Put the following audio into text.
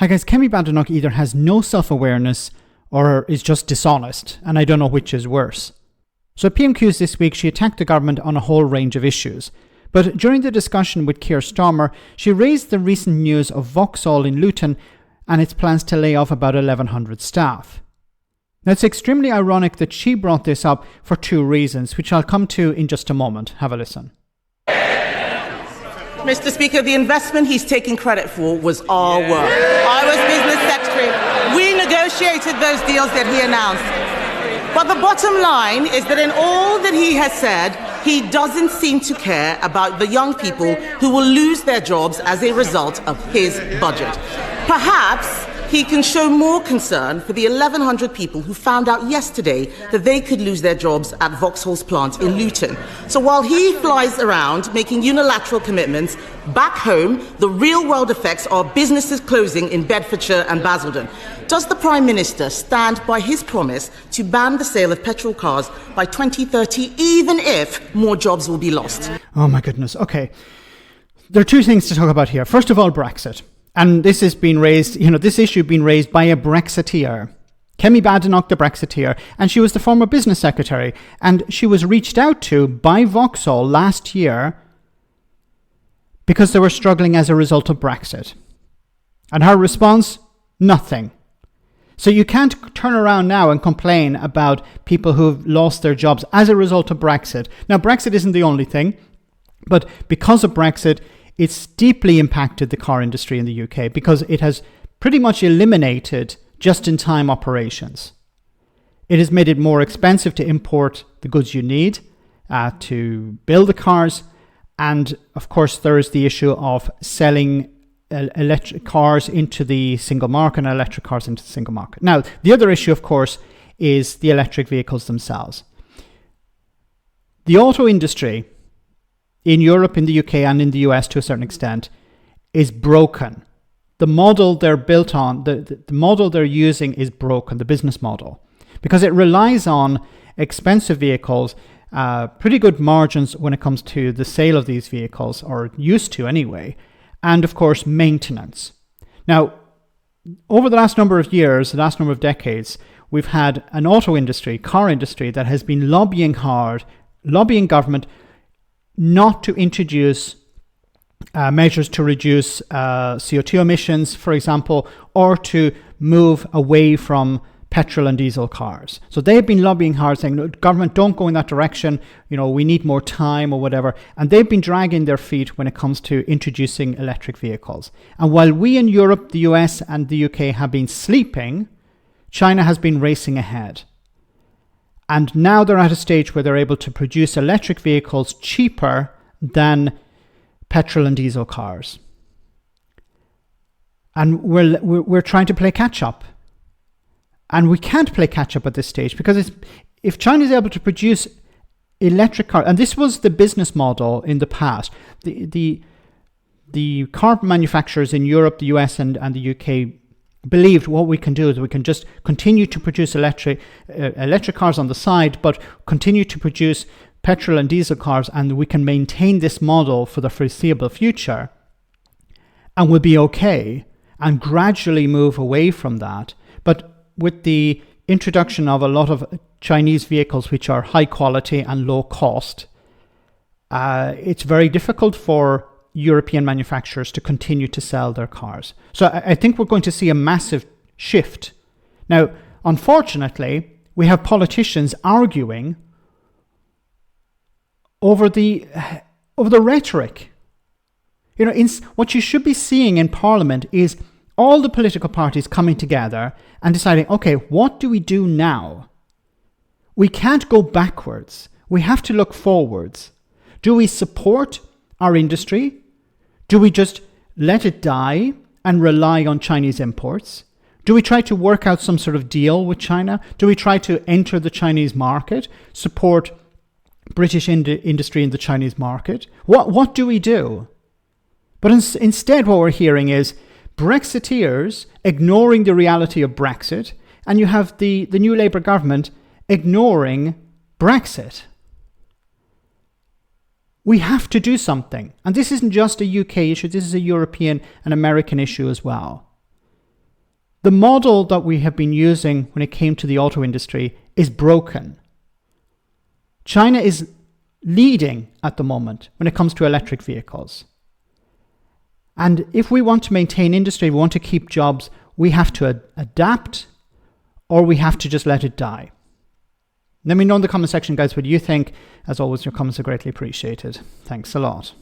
Hi guys, Kemi Badenoch either has no self-awareness or is just dishonest, and I don't know which is worse. So at PMQs this week, she attacked the government on a whole range of issues. But during the discussion with Keir Starmer, she raised the recent news of Vauxhall in Luton and its plans to lay off about 1,100 staff. Now it's extremely ironic that she brought this up for two reasons, which I'll come to in just a moment. Have a listen. Mr. Speaker, the investment he's taking credit for was our work. I was business secretary. We negotiated those deals that he announced. But the bottom line is that in all that he has said, he doesn't seem to care about the young people who will lose their jobs as a result of his budget. Perhaps he can show more concern for the 1,100 people who found out yesterday that they could lose their jobs at Vauxhall's plant in Luton. So while he flies around making unilateral commitments, back home, the real-world effects are businesses closing in Bedfordshire and Basildon. Does the Prime Minister stand by his promise to ban the sale of petrol cars by 2030, even if more jobs will be lost? Oh my goodness. Okay. There are two things to talk about here. First of all, Brexit. And this has been raised, this issue been raised by a Brexiteer. Kemi Badenoch, the Brexiteer, and she was the former business secretary. And she was reached out to by Vauxhall last year because they were struggling as a result of Brexit. And her response? Nothing. So you can't turn around now and complain about people who've lost their jobs as a result of Brexit. Now, Brexit isn't the only thing, but because of Brexit, it's deeply impacted the car industry in the UK because it has pretty much eliminated just-in-time operations. It has made it more expensive to import the goods you need to build the cars. And of course, there is the issue of selling electric cars into the single market and electric cars into the single market. Now, the other issue, of course, is the electric vehicles themselves. The auto industry in Europe, in the UK, and in the US to a certain extent, is broken. The model they're built on, the model they're using is broken, the business model, because it relies on expensive vehicles, pretty good margins when it comes to the sale of these vehicles, or used to anyway, and of course, maintenance. Now, over the last number of years, the last number of decades, we've had an auto industry, car industry, that has been lobbying hard, lobbying government not to introduce measures to reduce CO2 emissions, for example, or to move away from petrol and diesel cars. So they've been lobbying hard, saying, no, government, don't go in that direction, we need more time or whatever. And they've been dragging their feet when it comes to introducing electric vehicles. And while we in Europe, the US and the UK have been sleeping, China has been racing ahead. And now they're at a stage where they're able to produce electric vehicles cheaper than petrol and diesel cars. And we're trying to play catch up. And we can't play catch up at this stage because if China is able to produce electric cars, and this was the business model in the past, the car manufacturers in Europe, the US and the UK believed what we can do is we can just continue to produce electric cars on the side, but continue to produce petrol and diesel cars, and we can maintain this model for the foreseeable future, and we'll be okay, and gradually move away from that. But with the introduction of a lot of Chinese vehicles which are high quality and low cost, it's very difficult for European manufacturers to continue to sell their cars. So I think we're going to see a massive shift. Now, unfortunately, we have politicians arguing over the rhetoric. What you should be seeing in Parliament is all the political parties coming together and deciding, okay, what do we do now? We can't go backwards. We have to look forwards. Do we support our industry? Do we just let it die and rely on Chinese imports? Do we try to work out some sort of deal with China? Do we try to enter the Chinese market, support British industry in the Chinese market? What do we do? But instead what we're hearing is Brexiteers ignoring the reality of Brexit, and you have the new Labour government ignoring Brexit. We have to do something. And this isn't just a UK issue, this is a European and American issue as well. The model that we have been using when it came to the auto industry is broken. China is leading at the moment when it comes to electric vehicles. And if we want to maintain industry, we want to keep jobs, we have to adapt, or we have to just let it die. Let me know in the comment section, guys, what you think. As always, your comments are greatly appreciated. Thanks a lot.